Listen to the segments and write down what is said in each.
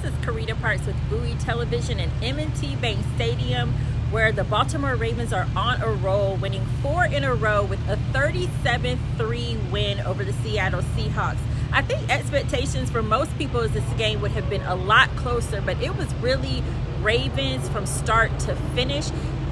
is Karita Parks with Bowie Television and M&T Bank Stadium, where the Baltimore Ravens are on a roll, winning 4 in a row with a 37-3 win over the Seattle Seahawks. I think expectations for most people is this game would have been a lot closer, but it was really Ravens from start to finish.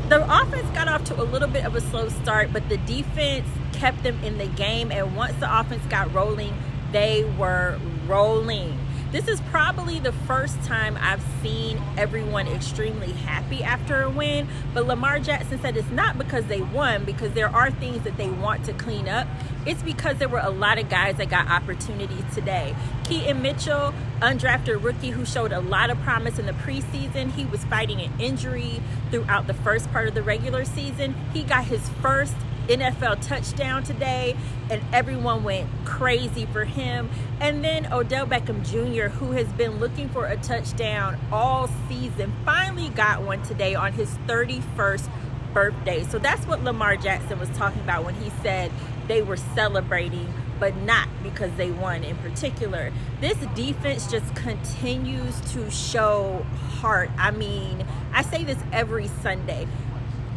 The offense got off to a little bit of a slow start, but the defense kept them in the game, and once the offense got rolling, they were rolling. This is probably the first time I've seen everyone extremely happy after a win, but Lamar Jackson said it's not because they won, because there are things that they want to clean up. It's because there were a lot of guys that got opportunities today. Keaton Mitchell, undrafted rookie who showed a lot of promise in the preseason. He was fighting an injury throughout the first part of the regular season. He got his first NFL touchdown today, and everyone went crazy for him. And then Odell Beckham Jr., who has been looking for a touchdown all season, finally got one today on his 31st birthday. So that's what Lamar Jackson was talking about when he said they were celebrating, but not because they won in particular. This defense just continues to show heart. I mean, I say this every Sunday.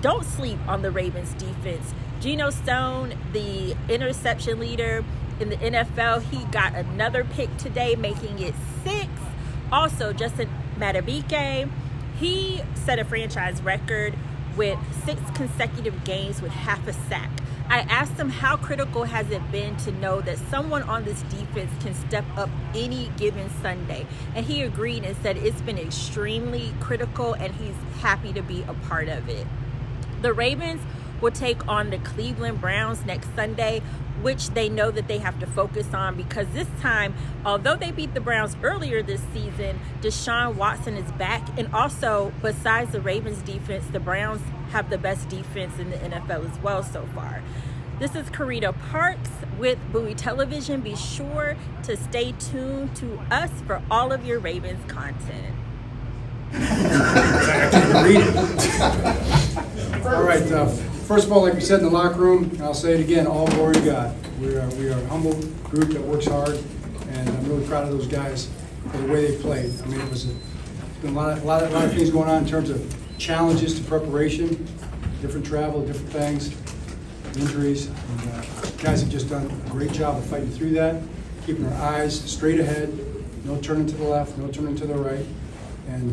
Don't sleep on the Ravens defense. Geno Stone, the interception leader in the NFL, he got another pick today, making it 6. Also, Justin Madubuike, he set a franchise record with 6 consecutive games with half a sack. I asked him how critical has it been to know that someone on this defense can step up any given Sunday. And he agreed and said it's been extremely critical, and he's happy to be a part of it. The Ravens will take on the Cleveland Browns next Sunday, which they know that they have to focus on, because this time, although they beat the Browns earlier this season, Deshaun Watson is back. And also, besides the Ravens defense, the Browns have the best defense in the NFL as well so far. This is Karita Parks with Bowie Television. Be sure to stay tuned to us for all of your Ravens content. All right. First of all, like we said in the locker room, and I'll say it again, all glory to God. We are a humble group that works hard, and I'm really proud of those guys for the way they played. I mean, it's been a lot of things going on in terms of challenges to preparation, different travel, different things, injuries. And, guys have just done a great job of fighting through that, keeping our eyes straight ahead, no turning to the left, no turning to the right, and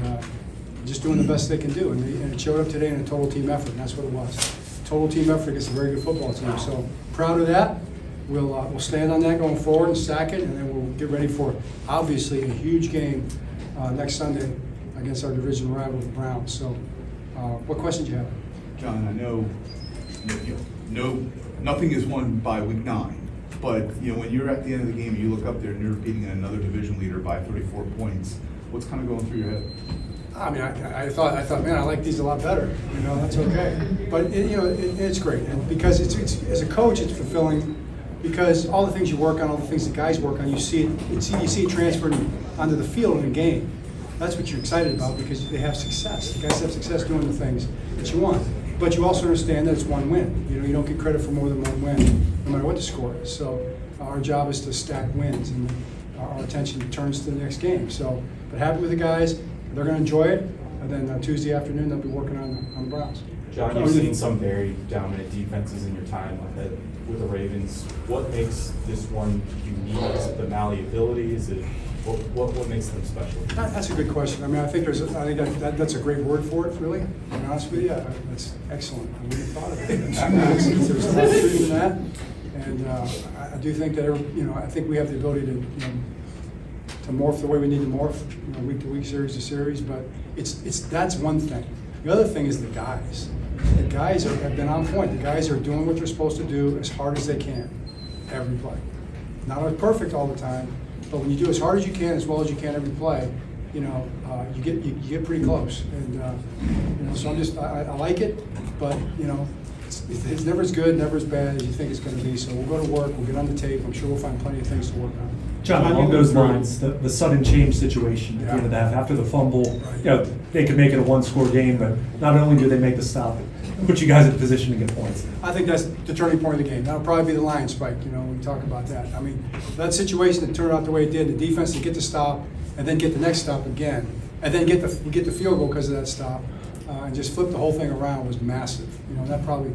just doing the best they can do. And it showed up today in a total team effort, and that's what it was. Total team effort against a very good football team. So proud of that. We'll stand on that going forward and stack it, and then we'll get ready for, obviously, a huge game next Sunday against our division rival, the Browns. So what questions do you have? John, I know nothing is won by week 9, but when you're at the end of the game, you look up there and you're beating another division leader by 34 points. What's kind of going through your head? I mean, I thought, man, I like these a lot better. That's okay. But it's great, and because it's as a coach, it's fulfilling, because all the things you work on, all the things the guys work on, you see it transferred onto the field in a game. That's what you're excited about, because they have success. The guys have success doing the things that you want. But you also understand that it's one win. You don't get credit for more than one win, no matter what the score is. So our job is to stack wins, and our attention turns to the next game. So, but happy with the guys. They're going to enjoy it, and then Tuesday afternoon they'll be working on the Browns. John, you've seen some very dominant defenses in your time with the Ravens. What makes this one unique? Is it the malleability? Is it what makes them special? That's a good question. I mean, I think that's a great word for it. Really, to be honest with you, that's excellent. I wouldn't have thought of it. There's a lot of truth in that, and I do think that I think we have the ability to morph the way we need to morph, week to week, series to series. But that's one thing. The other thing is the guys. The guys have been on point. The guys are doing what they're supposed to do as hard as they can, every play. Not always perfect all the time, but when you do as hard as you can, as well as you can every play, you get pretty close. And so I like it, but it's never as good, never as bad as you think it's going to be. So we'll go to work, we'll get on the tape. I'm sure we'll find plenty of things to work on. John, along those lines, the sudden change situation at the end of the half, after the fumble, they could make it a one-score game, but not only do they make the stop, it puts you guys in a position to get points. I think that's the turning point of the game. That'll probably be the line spike, when we talk about that. I mean, that situation that turned out the way it did, the defense to get the stop, and then get the next stop again, and then get the field goal because of that stop, and just flip the whole thing around was massive. That probably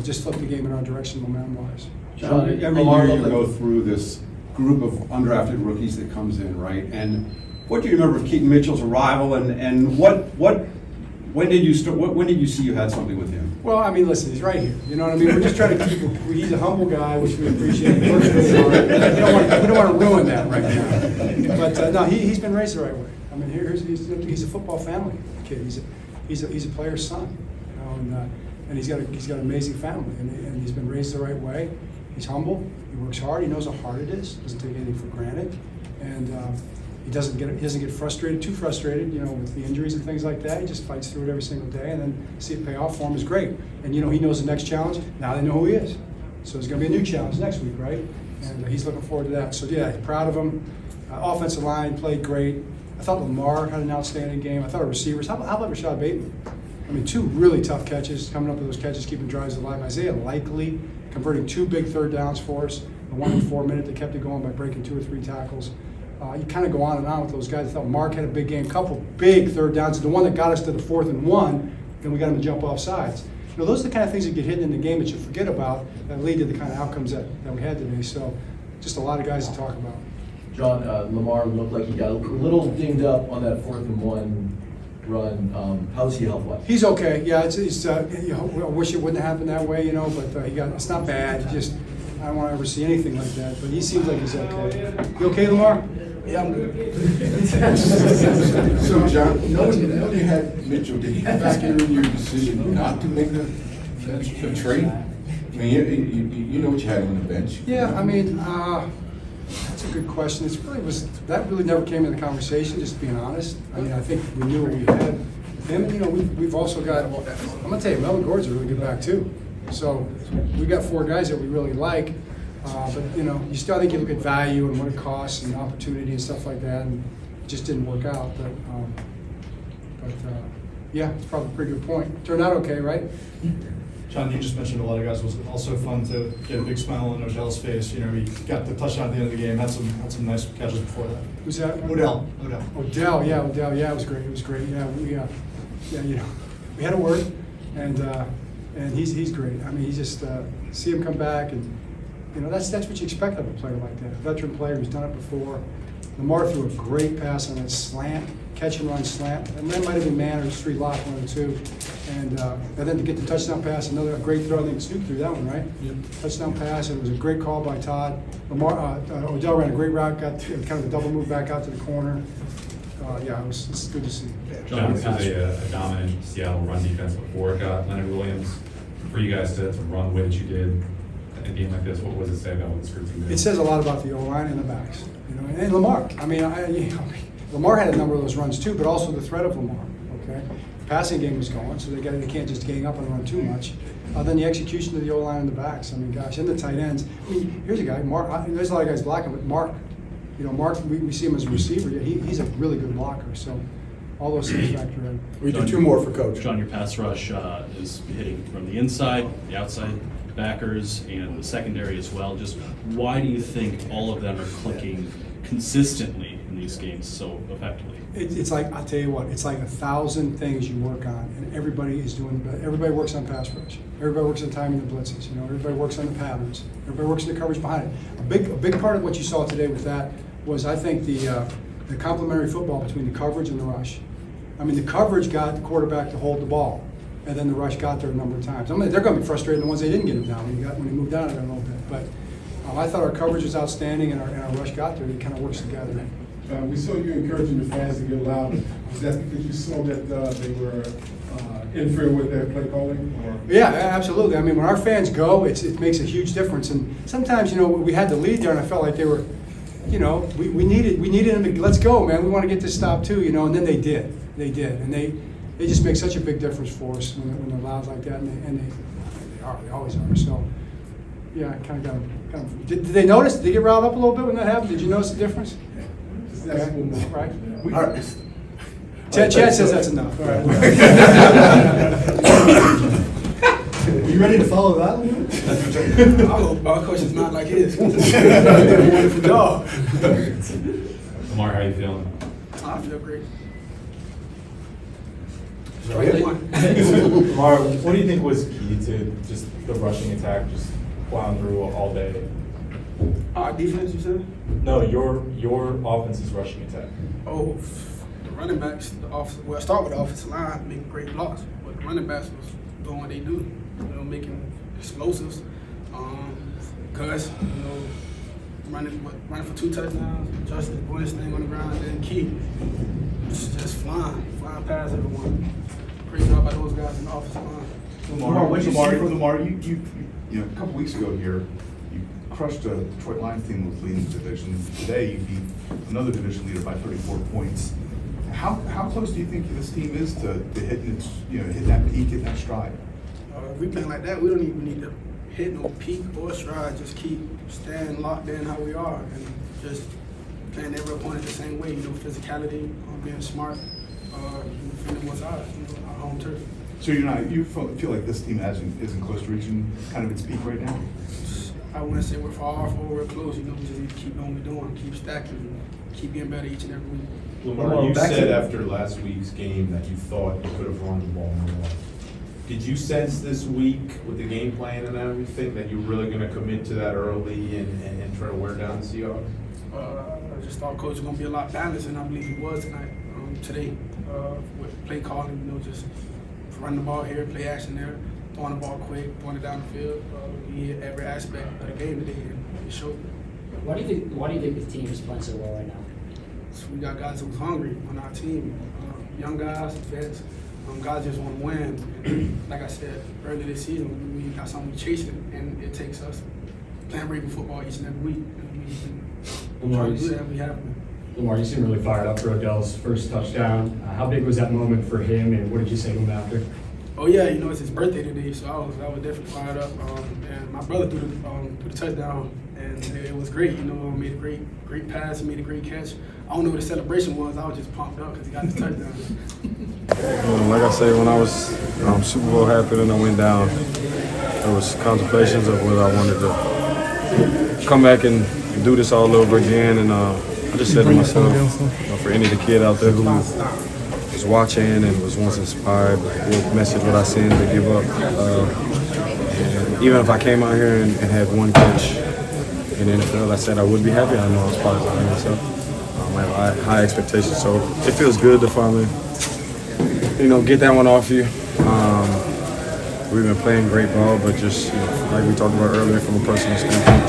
just flipped the game in our direction momentum-wise. John, every year you go through this group of undrafted rookies that comes in, right? And what do you remember of Keaton Mitchell's arrival, and when did you see you had something with him? Well, I mean, listen, he's right here. You know what I mean? We're just trying to keep him. He's a humble guy, which we appreciate. He works really hard. We don't want to ruin that right now. But no, he's been raised the right way. I mean, he's a football family kid. He's a player's son, and he's got an amazing family, and he's been raised the right way. He's humble. He works hard. He knows how hard it is. Doesn't take anything for granted, and he doesn't get frustrated, too frustrated, with the injuries and things like that. He just fights through it every single day, and then see it pay off for him is great. And he knows the next challenge. Now they know who he is. So there's going to be a new challenge next week, right? And he's looking forward to that. So yeah, proud of him. Offensive line played great. I thought Lamar had an outstanding game. I thought our receivers. How about Rashad Bateman? I mean, 2 really tough catches, coming up with those catches, keeping drives alive. Isaiah Likely converting 2 big third downs for us. The 1 in 4 minute, they kept it going by breaking 2 or 3 tackles. You kind of go on and on with those guys. I thought Mark had a big game, couple big third downs. The one that got us to the 4th and 1, then we got him to jump off sides. Those are the kind of things that get hidden in the game that you forget about that lead to the kind of outcomes that we had today. So just a lot of guys to talk about. John, Lamar looked like he got a little dinged up on that 4th and 1 run. How's he health-wise? He's okay. Yeah, I wish it wouldn't happen that way, but it's not bad. I don't want to ever see anything like that. But he seems like he's okay. You okay, Lamar? Yeah, I'm good. So, John, knowing you had Mitchell, did he factor in your decision not to make the trade? I mean, you know what you had on the bench. Yeah, I mean, that's a good question. That really never came in the conversation, just being honest. I mean, I think we knew what we had with him. And, we've also got, I'm going to tell you, Melvin Gordon's a really good back, too. So we got 4 guys that we really like. But, you still think you look at value and what it costs and opportunity and stuff like that, and it just didn't work out. But yeah, it's probably a pretty good point. Turned out okay, right? John, you just mentioned a lot of guys. It was also fun to get a big smile on Odell's face. He got the touchdown at the end of the game. Had some nice catches before that. Who's that? Odell. Odell, yeah, it was great. It was great. Yeah, we had a word, and he's great. I mean, he just see him come back, and that's what you expect of a player like that, a veteran player who's done it before. Lamar threw a great pass on that slant, catch and run slant, and that might have been man or street lock, 1 or 2. And then to get the touchdown pass, another great throw. I think Snoop threw that one, right? Yep. Touchdown pass, and it was a great call by Todd. Odell ran a great route, got kind of a double move back out to the corner. It's good to see. John, this was a dominant Seattle run defense before it got Leonard Williams. For you guys to run the way that you did in a game like this, what does it say about what the Screw team did? It says a lot about the O-line and the backs. And Lamar. I mean, Lamar had a number of those runs too, but also the threat of Lamar. Okay, the passing game was going, so they can't just gang up and run too much. Then the execution of the O-line and the backs. I mean, gosh, and the tight ends. I mean, here's a guy, Mark. There's a lot of guys blocking, but Mark. Mark. We see him as a receiver. Yeah, he's a really good blocker. So all those things factor in. We do 2 more for Coach. John, your pass rush is hitting from the inside, the outside backers, and the secondary as well. Just why do you think all of them are clicking consistently in these games so effectively? It's like, I'll tell you what, it's like 1,000 things you work on, and everybody is doing it. Everybody works on pass rush. Everybody works on timing the blitzes. Everybody works on the patterns. Everybody works on the coverage behind it. A big part of what you saw today with that was, I think, the complementary football between the coverage and the rush. I mean, the coverage got the quarterback to hold the ball, and then the rush got there a number of times. I mean, they're going to be frustrated the ones they didn't get him down when he moved down there a little bit. But I thought our coverage was outstanding, and our rush got there. It kind of works together. We saw you encouraging the fans to get loud. Is that because you saw that they were interfering with their play calling? Or? Yeah, absolutely. I mean, when our fans go, it makes a huge difference. And sometimes, we had the lead there, and I felt like they were, we needed them to, let's go, man. We want to get this stop too, and then they did. They did, and they just make such a big difference for us when they're loud like that, and they always are. So, yeah, I kind of did they notice? Did they get riled up a little bit when that happened? Did you notice the difference? Okay. Right. All right. Chad says that's enough. All right. Are you ready to follow that one? I hope our coach is not like his. Wonderful dog. Lamar, how are you feeling? I feel great. Lamar, what do you think was key to just the rushing attack, just plowing through all day? Our defense, you said? No, your offense's rushing attack. Oh, the running backs, well, start with the offensive line, making great blocks. But the running backs was doing what they do, making explosives. Gus, running for 2 touchdowns, Justice doing his thing on the ground, and then Key just flying past everyone. Great job by those guys in the offensive line. Lamar, you a couple weeks ago here, you crushed a Detroit Lions team that was leading the division. Today, you beat another division leader by 34 points. How close do you think this team is to hitting its, hitting that peak, hitting that stride? If we playing like that, we don't even need to hit no peak or stride. Just keep staying locked in how we are and just playing every opponent the same way. Physicality, being smart, defending what's ours, our home turf. So you feel like this team isn't close to reaching kind of its peak right now? I wouldn't say we're far off or we're close. We just need to keep doing what we're doing, keep stacking, keep getting better each and every week. Lamar, you said after last week's game that you thought you could have run the ball more. Did you sense this week with the game plan and everything that you're really going to commit to that early and try to wear down the Seahawks? I just thought coach was going to be a lot balanced, and I believe he was today with play calling, just run the ball here, play action there, throwing the ball quick, throwing it down the field. He hit every aspect of the game today, and it showed. Why do you think the team is playing so well right now? So we got guys who's hungry on our team, young guys, vets. Guys just want to win. Like I said earlier this season, we got something we're chasing, and it takes us playing Raven football each and every week. And we try to do that. We have been. Lamar, you seem really fired up for Odell's first touchdown. How big was that moment for him, and what did you say to him after? Oh yeah, it's his birthday today, so I was definitely fired up. And my brother threw the touchdown, and it was great. Made a great pass, made a great catch. I don't know what the celebration was. I was just pumped up because he got the touchdown. Like I say, when I was Super Bowl happened and I went down, there was contemplations of whether I wanted to come back and do this all over again. And I just said to myself, for any of the kid out there who was watching and was once inspired, what message would I send to give up? And even if I came out here and had one catch in the NFL, I said I would be happy. I know I was positive on myself. I have high expectations, so it feels good to finally, get that one off you. We've been playing great ball, but just like we talked about earlier, from a personal standpoint,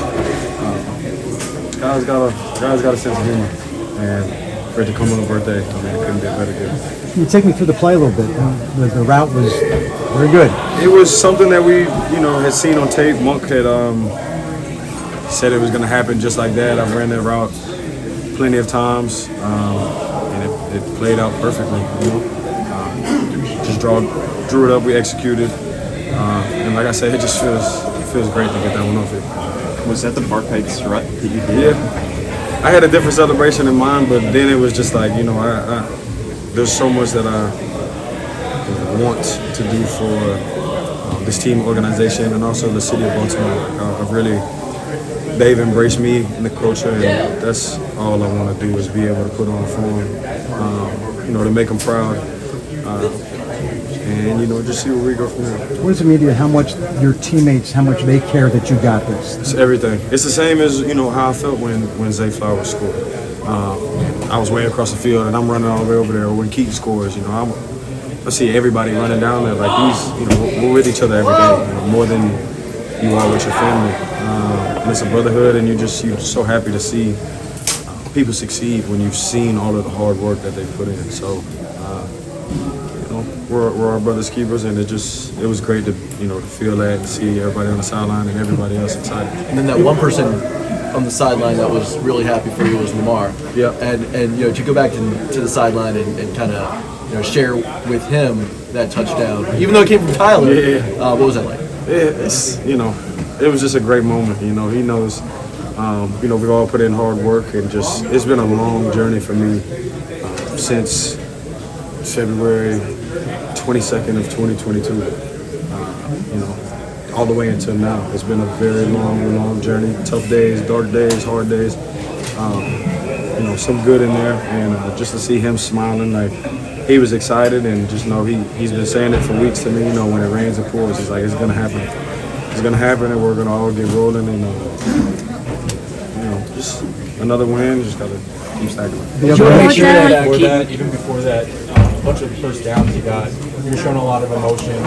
guys got a sense of humor, and for it to come on a birthday, it couldn't be a better gift. Can you take me through the play a little bit? The route was very good. It was something that we, had seen on tape. Monk had said it was going to happen just like that. I've ran that route plenty of times, and it played out perfectly. Just drew it up, we executed, and like I said, it just feels great to get that one off it. Was that the Mark Pike strut that you did? Yeah, I had a different celebration in mind, but then it was just like, there's so much that I want to do for this team organization and also the city of Baltimore. They've embraced me and the culture, and that's all I want to do is be able to put on for them, to make them proud, and just see where we go from there. What does it mean to you how much your teammates, how much they care that you got this? It's everything. It's the same as, how I felt when Zay Flowers scored. I was way across the field, and I'm running all the way over there. Or when Keaton scores, I see everybody running down there like we're with each other every day, more than you are with your family. And it's a brotherhood, and you're so happy to see people succeed when you've seen all of the hard work that they put in. So, we're our brothers' keepers, and it was great to to feel that and see everybody on the sideline and everybody else excited. And then that one person on the sideline that was really happy for you was Lamar. Yeah. And to go back to the sideline and kind of share with him that touchdown, even though it came from Tyler. Yeah. What was that like? It's it was just a great moment. He knows. We've all put in hard work, and it's been a long journey for me since February 22nd of 2022. All the way until now. It's been a very long journey. Tough days, dark days, hard days. some good in there, and just to see him smiling, like he was excited, and just know he's been saying it for weeks to me. When it rains and pours, it's like it's gonna happen. It's gonna happen, and we're gonna all get rolling, and just another win. Just gotta keep stacking. Even before that, a bunch of first downs you got, you're showing a lot of emotion.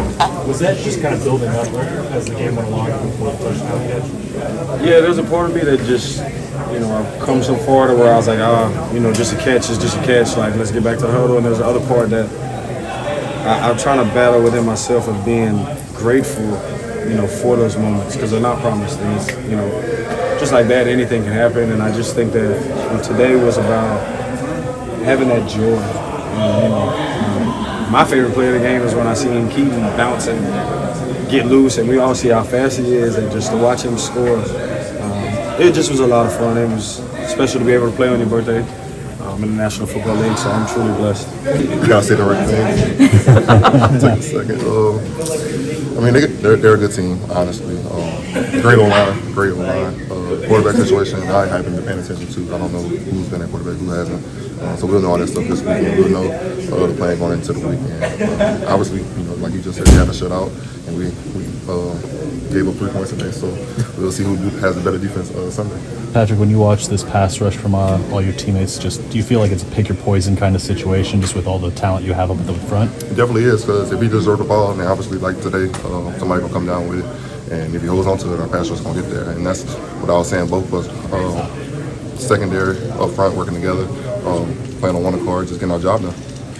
Was that just kind of building up as the game went along before the touchdown catch? Yeah, there's a part of me that just, I've come so far to where I was like, just a catch is just a catch. Like, let's get back to the huddle. And there's the other part that I'm trying to battle within myself of being grateful, for those moments, because they're not promised things. Just like that, anything can happen. And I just think that today was about having that joy. My favorite play of the game is when I see him Keaton bounce and get loose, and we all see how fast he is, and just to watch him score, it just was a lot of fun. It was special to be able to play on your birthday in the National Football League, so I'm truly blessed. You gotta say the right thing. Take a second. They're a good team, honestly. Great O-line. Quarterback situation, I haven't been paying attention to. I don't know who's been at quarterback, who hasn't. So we'll know all that stuff this weekend. We'll know the plan going into the weekend. Obviously, like you just said, we had a shutout, and we gave up 3 points today. So we'll see who has the better defense Sunday. Patrick, when you watch this pass rush from all your teammates, do you feel like it's a pick your poison kind of situation, just with all the talent you have up at the front? It definitely is, because if he deserves the ball, then obviously like today, somebody gonna come down with it. And if he holds on to it, our pass rush is going to get there. And that's what I was saying, both of us, secondary, up front, working together, playing on one accord, just getting our job done.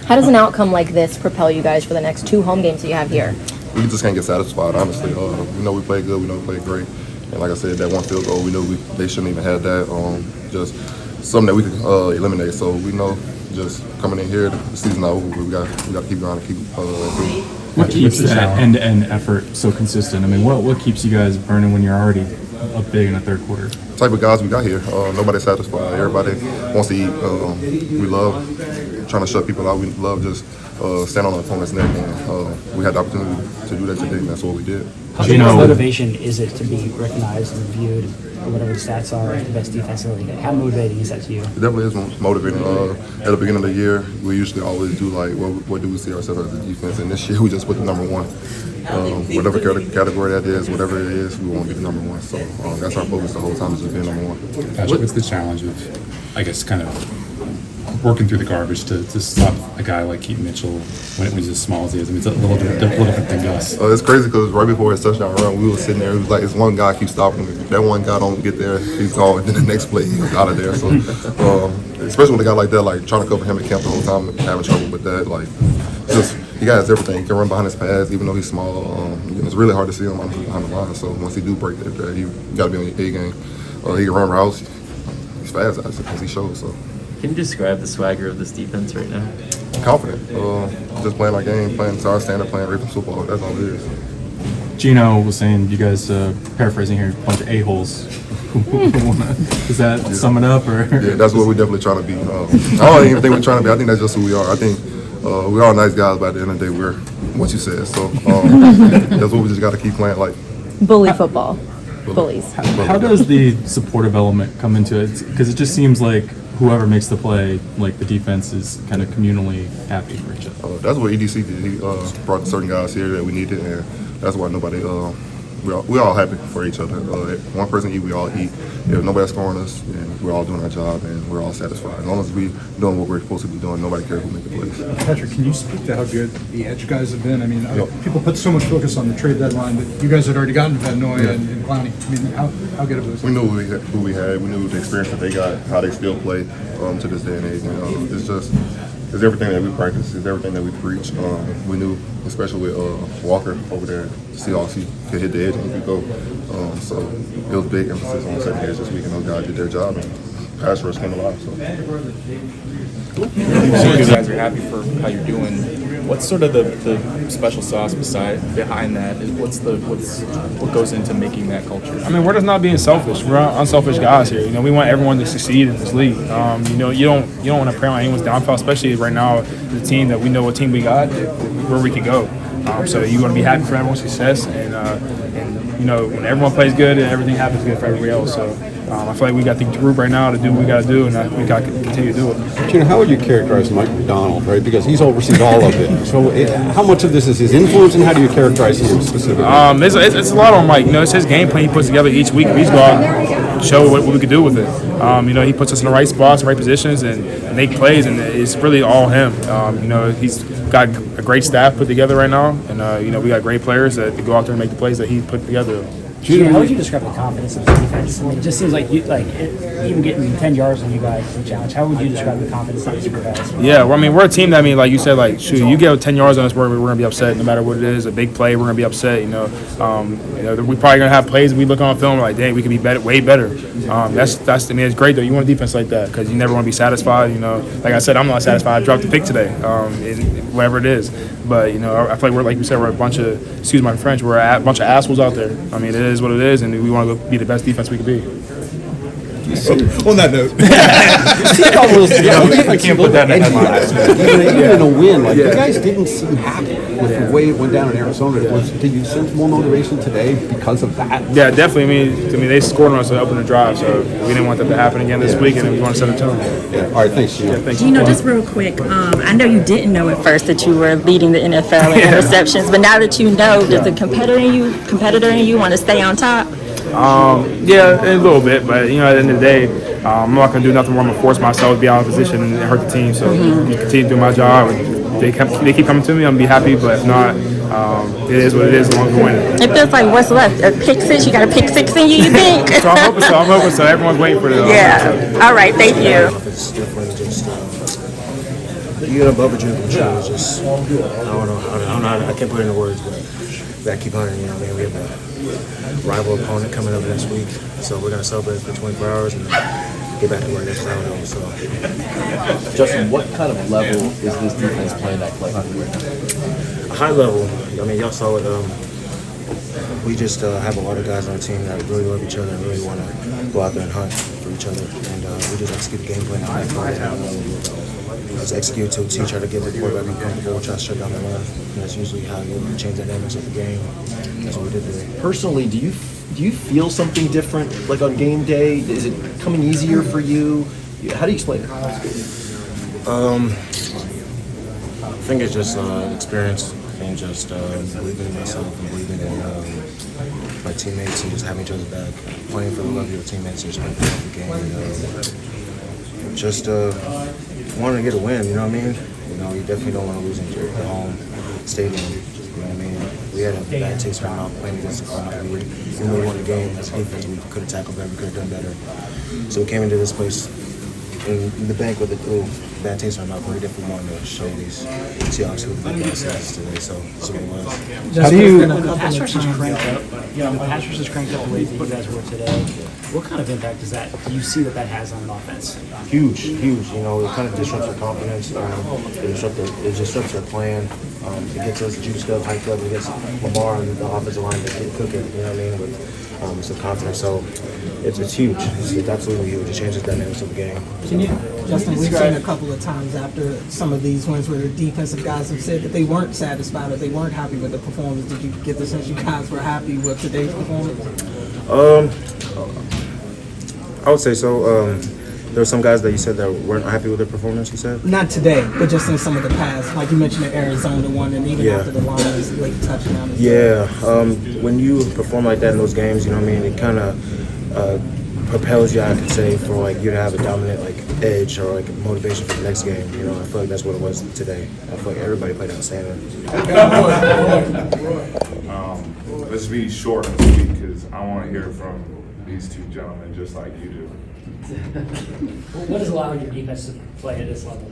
How does an outcome like this propel you guys for the next 2 home games that you have here? We just can't get satisfied, honestly. We know we played good, we know we played great. And like I said, that one field goal, we know they shouldn't even have that. Just something that we could eliminate. So we know just coming in here, the season's not over. We got to keep going and keep improving. What keeps that end-to-end effort so consistent? I mean, what keeps you guys burning when you're already up big in the third quarter? The type of guys we got here. Nobody's satisfied. Everybody wants to eat. We love trying to shut people out. We love just stand on our opponent's neck. And we had the opportunity to do that today, and that's what we did. How much motivation is it to be recognized and viewed, or whatever the stats are, as the best defense in the league? How motivating is that to you? It definitely is motivating. At the beginning of the year, we usually always do like, what do we see ourselves as a defense? And this year, we just put the number 1. Whatever category that is, whatever it is, we want to be the number 1. So that's our focus the whole time, is just being number 1. Patrick, what's the challenge of, I guess, kind of working through the garbage to stop a guy like Keaton Mitchell when he's as small as he is? I mean, it's a little different than Gus. It's crazy because right before his touchdown run, we were sitting there. It was like, it's one guy keeps stopping him. If that one guy don't get there, he's gone. And then the next play, he's out of there. So, especially with a guy like that, like trying to cover him in camp the whole time, and having trouble with that. Like, just he got everything. He can run behind his pads, even though he's small. It's really hard to see him behind the line. So once he do break that, he got to be on your A game. He can run routes. He's fast, as he shows. So. Can you describe the swagger of this defense right now? Confident. Just playing our game, playing to our standard, playing Ravens football. That's all it is. Gino was saying, you guys, paraphrasing here, a bunch of a-holes. Does that sum it up? Or? Yeah, that's what we're definitely trying to be. I don't even think we're trying to be. I think that's just who we are. I think we're all nice guys, but at the end of the day, we're what you said. So that's what we just got to keep playing like. Bully football. Bullies. How does the supportive element come into it? Because it just seems like whoever makes the play, like the defense is kind of communally happy for each other. That's what EDC did. He brought certain guys here that we needed, and that's why nobody. We're all happy for each other. One person eat, we all eat. If nobody's scoring us, and we're all doing our job, and we're all satisfied. As long as we doing what we're supposed to be doing, nobody cares who make the plays. Patrick, can you speak to how good the edge guys have been? I mean, people put so much focus on the trade deadline, but you guys had already gotten Van Noy and Clowney. I mean, how good of those? We knew who we had. We knew the experience that they got, how they still play to this day and age. It's everything that we practice. It's everything that we preach. We knew, especially with Walker over there, Seahawks, he could hit the edge and he could go. So it was big emphasis on the second edge this week, and those guys did their job, and pass rush came alive. So you guys are happy for how you're doing. What's sort of the special sauce behind that? What goes into making that culture? I mean, we're just not being selfish. We're unselfish guys here. You know, we want everyone to succeed in this league. You know, you don't want to prey on anyone's downfall, especially right now, the team that we know what team we got, where we can go. So you want to be happy for everyone's success, and you know, when everyone plays good, everything happens good for everybody else. So I feel like we got the group right now to do what we got to do, and we got to continue to do it. Gina, how would you characterize Mike McDonald, right? Because he's oversees all of it. So how much of this is his influence, and how do you characterize him specifically? It's a lot on Mike. It's his game plan he puts together each week. We just go out and show what we could do with it. He puts us in the right spots, the right positions, and make plays, and it's really all him. He's got a great staff put together right now, and we got great players that go out there and make the plays that he put together. Gina, how would you describe the confidence of the defense? I mean, it just seems like even getting 10 yards on you guys in the challenge. How would you describe the confidence of these guys? Yeah, we're a team that, like you said, you get 10 yards on us, we're going to be upset no matter what it is. A big play, we're going to be upset. We're probably going to have plays we look on film like, dang, we could be way better. It's great though. You want a defense like that because you never want to be satisfied. Like I said, I'm not satisfied. I dropped the pick today, whatever it is. But I feel like we're a bunch of, excuse my French, we're a bunch of assholes out there. I mean, it is what it is, and we want to be the best defense we could be. On that note, I can't put that in the headline. Even in a win, you guys didn't seem happy with the way it went down in Arizona. Did you sense more motivation today because of that? Yeah, definitely. I mean, they scored on us to open the drive, so we didn't want that to happen again this week, and we want to set a tone. Yeah. All right, thanks, Gino. Yeah, thanks. Gino, just real quick, I know you didn't know at first that you were leading the NFL in interceptions, but now that you know, does the competitor in you want to stay on top? Yeah, a little bit, but at the end of the day, I'm not going to do nothing more. I'm going to force myself to be out of position and hurt the team. So continue to do my job. They keep coming to me, I'm going to be happy, but if not, it is what it is as long as we're winning. It feels like what's left? A pick six? You got a pick six in you think? So I'm hoping so. Everyone's waiting for it. Yeah. All right, thank you. It's different. Just you get above a drinking show. It's just I don't know. I can't put it into words, but we gotta keep hunting. We have a rival opponent coming up next week, so we're gonna celebrate for 24 hours and get back to work next time. So, Justin, what kind of level is this defense playing at collectively right now? a high level. Y'all saw it. We just have a lot of guys on our team that really love each other and really want to go out there and hunt for each other. And we just execute the game plan. Let's execute to teach how to get the quarterback uncomfortable, try to shut down the run. And that's usually how you change the dynamics of the game. That's what we did today. Personally, do you feel something different, like on game day? Is it coming easier for you? How do you explain it? I think it's just experience and just believing in myself and believing in my teammates and just having each other back. Playing for the love of your teammates and just playing for the game. And, just wanting to get a win, you know what I mean? You definitely don't want to lose in your home stadium, you know what I mean? We had a bad taste right now playing against the Cardinals. Even though we won the game as a defense, we could have tackled better, we could have done better. So we came into this place in the bank with a little bad taste in our mouth. We definitely wanted to show these Seahawks who the big guys is today, so that's what it was. How do you? The pass rush is cranked up. The pass rush is cranked up the way you guys were today. What kind of impact does that? Do you see that has on an offense? Huge. It kind of disrupts our confidence. It disrupts our plan. It gets us juiced up, hyped up. It gets Lamar and the offensive line to get cooking. You know what I mean? With some confidence. So it's huge. It's absolutely huge. It changes the dynamics of the game. Can you, Justin? We've seen a couple of times after some of these wins where the defensive guys have said that they weren't satisfied or they weren't happy with the performance. Did you get the sense you guys were happy with today's performance? I would say so. There were some guys that you said that weren't happy with their performance, you said? Not today, but just in some of the past. Like you mentioned the Arizona one and even after the Lions late touchdown. Yeah. When you perform like that in those games, you know what I mean, it kind of propels you, I could say, for you to have a dominant edge or motivation for the next game. I feel like that's what it was today. I feel like everybody played outstanding. Let's be short and sweet because I want to hear from these two gentlemen just like you do. What is allowing your defense to play at this level?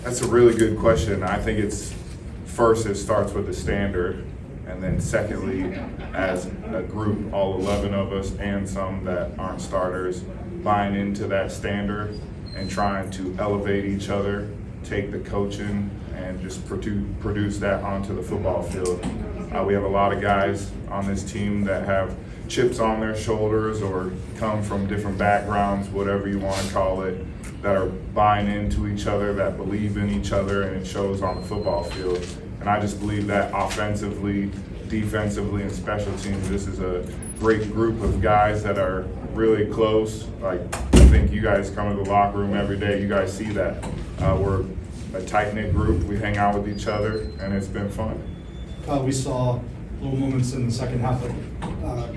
That's a really good question. I think it starts with the standard, and then secondly, as a group, all 11 of us and some that aren't starters, buying into that standard and trying to elevate each other, take the coaching, and just produce that onto the football field. We have a lot of guys on this team that have chips on their shoulders or come from different backgrounds, whatever you want to call it, that are buying into each other, that believe in each other, and it shows on the football field. And I just believe that offensively, defensively and special teams. This is a great group of guys that are really close. Like, I think you guys come to the locker room every day. You guys see that. We're a tight-knit group. We hang out with each other, and it's been fun. We saw little moments in the second half, like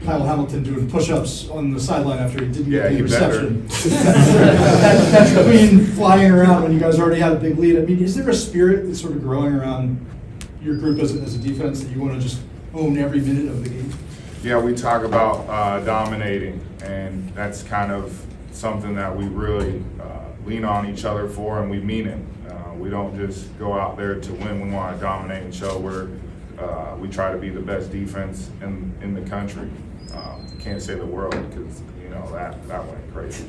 Kyle Hamilton doing push-ups on the sideline after he didn't get the reception. That queen flying around when you guys already had a big lead. I mean, is there a spirit that's sort of growing around your group as a defense that you want to just own every minute of the game? Yeah, we talk about dominating, and that's kind of something that we really lean on each other for, and we mean it. We don't just go out there to win. We want to dominate and show we try to be the best defense in the country. Can't say the world because, you know, that went crazy.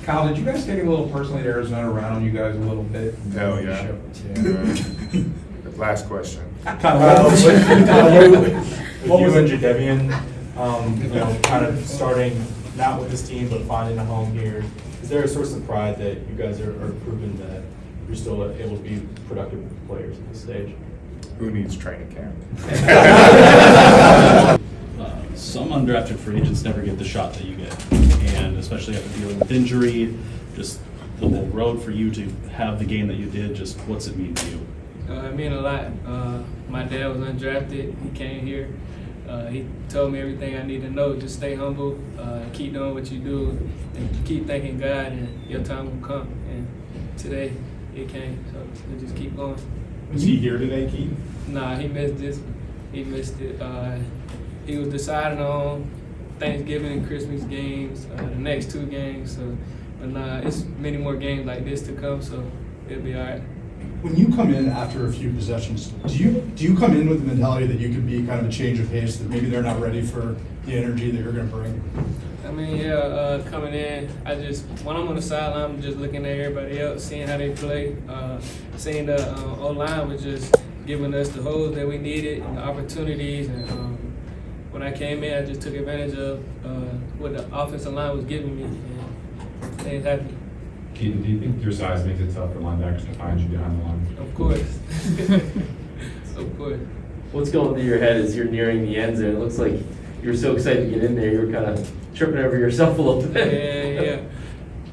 Kyle, did you guys take it a little personally that Arizona ran on you guys a little bit? Hell yeah. Last question. Kyle, with you and Jadeveon, you know, kind of starting not with this team but finding a home here, is there a source of pride that you guys are proving that you're still able to be productive players at this stage? Who needs training camp? Some undrafted free agents never get the shot that you get, and especially after dealing with injury, just the whole road for you to have the game that you did. Just what's it mean to you? It meant a lot. My dad was undrafted. He came here. He told me everything I need to know. Just stay humble, keep doing what you do, and keep thanking God, and your time will come. And today, it came. So just keep going. Was he here today, Keith? Nah, he missed this. He missed it. He was deciding on Thanksgiving and Christmas games, the next 2 games. So, but nah, it's many more games like this to come. So it'll be all right. When you come in after a few possessions, do you come in with the mentality that you could be kind of a change of pace, that maybe they're not ready for the energy that you're going to bring? I mean, yeah, coming in, when I'm on the sideline, I'm just looking at everybody else, seeing how they play, seeing the O-line was just giving us the holes that we needed and the opportunities. And when I came in, I just took advantage of what the offensive line was giving me, and stayed happy. Keaton, do you think your size makes it tough for linebackers to find you behind the line? Of course. Of course. What's going through your head as you're nearing the end zone? It looks like you're so excited to get in there, you're kind of tripping over yourself a little bit. Yeah.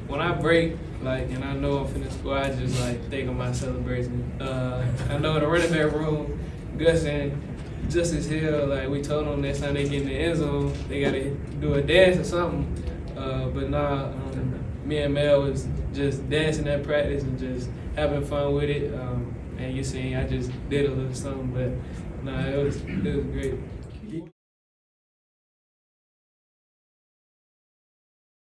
When I break, and I know I'm finna score, I just think of my celebration. I know in the running back room, Gus and Justice Hill, we told them next time they get in the end zone, they gotta do a dance or something. But nah, me and Mel was just dancing at practice and just having fun with it. And you seen, I just did a little something, but nah, it was great.